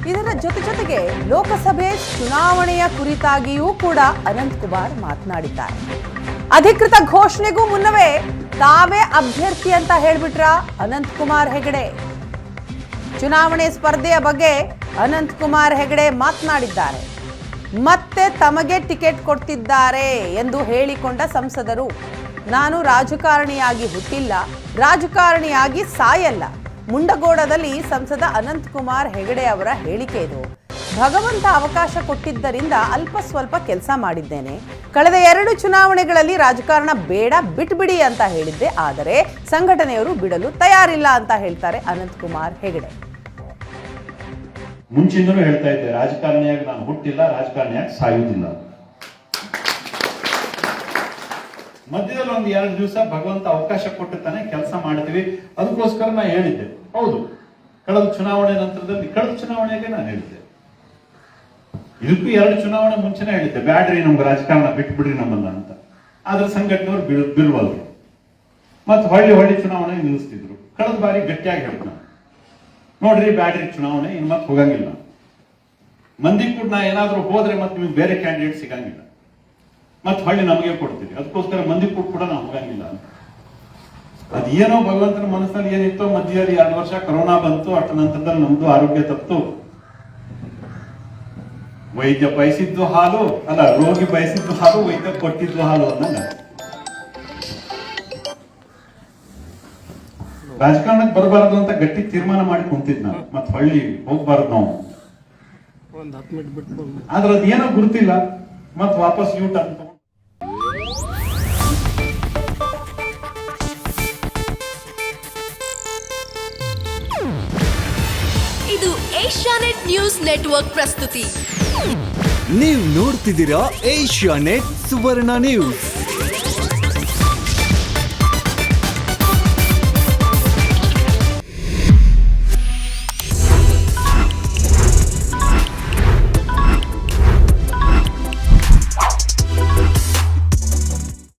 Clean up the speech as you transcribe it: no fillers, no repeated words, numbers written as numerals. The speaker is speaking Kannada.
ಇದರ ಜೊತೆಗೆ ಲೋಕಸಭೆ ಚುನಾವಣೆಯ ಕುರಿತಾಗಿಯೂ ಕೂಡ ಅನಂತಕುಮಾರ್ ಮಾತನಾಡಿದ್ದಾರೆ. ಅಧಿಕೃತ ಘೋಷಣೆಗೂ ಮುನ್ನವೇ ತಾವೇ ಅಭ್ಯರ್ಥಿ ಅಂತ ಹೇಳ್ಬಿಟ್ರ ಅನಂತಕುಮಾರ್ ಹೆಗಡೆ. ಚುನಾವಣೆ ಸ್ಪರ್ಧೆಯ ಬಗ್ಗೆ ಅನಂತಕುಮಾರ್ ಹೆಗಡೆ ಮಾತನಾಡಿದ್ದಾರೆ. ಮತ್ತೆ ತಮಗೆ ಟಿಕೆಟ್ ಕೊಡ್ತಿದ್ದಾರೆ ಎಂದು ಹೇಳಿಕೊಂಡ ಸಂಸದರು, ನಾನು ರಾಜಕಾರಣಿಯಾಗಿ ಹುಟ್ಟಿಲ್ಲ, ರಾಜಕಾರಣಿಯಾಗಿ ಸಾಯಲ್ಲ. ಮುಂಡಗೋಡದಲ್ಲಿ ಸಂಸದ ಅನಂತಕುಮಾರ್ ಹೆಗಡೆ ಅವರ ಹೇಳಿಕೆ ಇದು. ಭಗವಂತ ಅವಕಾಶ ಕೊಟ್ಟಿದ್ದರಿಂದ ಅಲ್ಪ ಸ್ವಲ್ಪ ಕೆಲಸ ಮಾಡಿದ್ದೇನೆ. ಕಳೆದ 2 ಚುನಾವಣೆಗಳಲ್ಲಿ ರಾಜಕಾರಣ ಬೇಡ ಬಿಟ್ಬಿಡಿ ಅಂತ ಹೇಳಿದ್ದೆ, ಆದರೆ ಸಂಘಟನೆಯವರು ಬಿಡಲು ತಯಾರಿಲ್ಲ ಅಂತ ಹೇಳ್ತಾರೆ ಅನಂತಕುಮಾರ್ ಹೆಗಡೆ. ಮುಂಚಿಂದನೂ ಹೇಳ್ತಾ ಇದ್ದೆ, ರಾಜಕಾರಣಿಯಾಗಿ ನಾನು ಹುಟ್ಟಿಲ್ಲ, ರಾಜಕಾರಣಿಯಾಗಿ ಸಾಯುವುದಿಲ್ಲ. ಮಧ್ಯದಲ್ಲಿ 1-2 ದಿವಸ ಭಗವಂತ ಅವಕಾಶ ಕೊಟ್ಟಿರ್ತಾನೆ, ಕೆಲಸ ಮಾಡ್ತೀವಿ. ಅದಕ್ಕೋಸ್ಕರ ನಾನು ಹೇಳಿದ್ದೆ. ಹೌದು, ಕಳೆದ ಚುನಾವಣೆ ನಂತರದಲ್ಲಿ, ಕಳೆದ ಚುನಾವಣೆಗೆ ನಾನು ಹೇಳಿದ್ದೆ, ಇದಕ್ಕೂ 2 ಚುನಾವಣೆ ಮುಂಚೆನೆ ಹೇಳಿದ್ದೆ, ಬ್ಯಾಡ್ರಿ ನಮ್ಗೆ ರಾಜಕಾರಣ ಬಿಟ್ಬಿಡ್ರಿ ನಮ್ಮನ್ನ ಅಂತ. ಆದ್ರೆ ಸಂಘಟನೆಯವರು ಬಿಲ್ವಲ್ರು, ಮತ್ತೆ ಹೊಳ್ಳಿ ಚುನಾವಣೆ ನಿಲ್ಲಿಸ್ತಿದ್ರು. ಕಳೆದ ಬಾರಿ ಗಟ್ಟಿಯಾಗಿ ಹೇಳಿದ್ ನಾನು, ನೋಡ್ರಿ ಬ್ಯಾಡ್ರಿ ಚುನಾವಣೆ ಇನ್ ಮತ್ತೆ ಹೋಗಂಗಿಲ್ಲ, ಮಂದಿ ಕೂಡ ನಾ ಏನಾದ್ರೂ ಹೋದ್ರೆ ಮತ್ತೆ ನಿಮ್ಗೆ ಬೇರೆ ಕ್ಯಾಂಡಿಡೇಟ್ ಸಿಗಂಗಿಲ್ಲ, ಮತ್ತೆ ಹೊಳ್ಳಿ ನಮಗೆ ಕೊಡ್ತೀವಿ, ಅದಕ್ಕೋಸ್ಕರ ಮಂದಿ ಕೂಡ ನಾವು ಹೋಗಂಗಿಲ್ಲ ಅಂತ. ಅದೇನೋ ಭಗವಂತನ ಮನಸ್ಸಲ್ಲಿ ಏನಿತ್ತೋ, ಮಧ್ಯದಲ್ಲಿ 2 ವರ್ಷ ಕೊರೋನಾ ಬಂತು, ಅಷ್ಟ ನಂತರದಲ್ಲಿ ನಮ್ದು ಆರೋಗ್ಯ ತಪ್ಪಿತು. ವೈದ್ಯ ಬಯಸಿದ್ದು ಹಾಲು ಅಲ್ಲ, ರೋಗಿ ಬಯಸಿದ್ದು ಹಾಲು, ವೈದ್ಯ ಕೊಟ್ಟಿದ್ದು ಹಾಲು ಅನ್ನಂಗ. ರಾಜಕಾರಣಕ್ಕೆ ಬರಬಾರದು ಅಂತ ಗಟ್ಟಿ ತೀರ್ಮಾನ ಮಾಡಿ ಕುಂತಿದ್ ನಾವು, ಮತ್ತೆ ಹೊಳ್ಳಿ ಹೋಗ್ಬಾರದು ನಾವು. ಆದ್ರೆ ಅದೇನೋ ಗುರುತಿಲ್ಲ, ಮತ್ ವಾಪಸ್ ಯೂಟ್ ಅಂತ. ಇದು ಏಷ್ಯಾನೆಟ್ ನ್ಯೂಸ್ ನೆಟ್ವರ್ಕ್ ಪ್ರಸ್ತುತಿ. ನೀವು ನೋಡ್ತಿದ್ದೀರಾ ಏಷ್ಯಾನೆಟ್ ಸುವರ್ಣ ನ್ಯೂಸ್.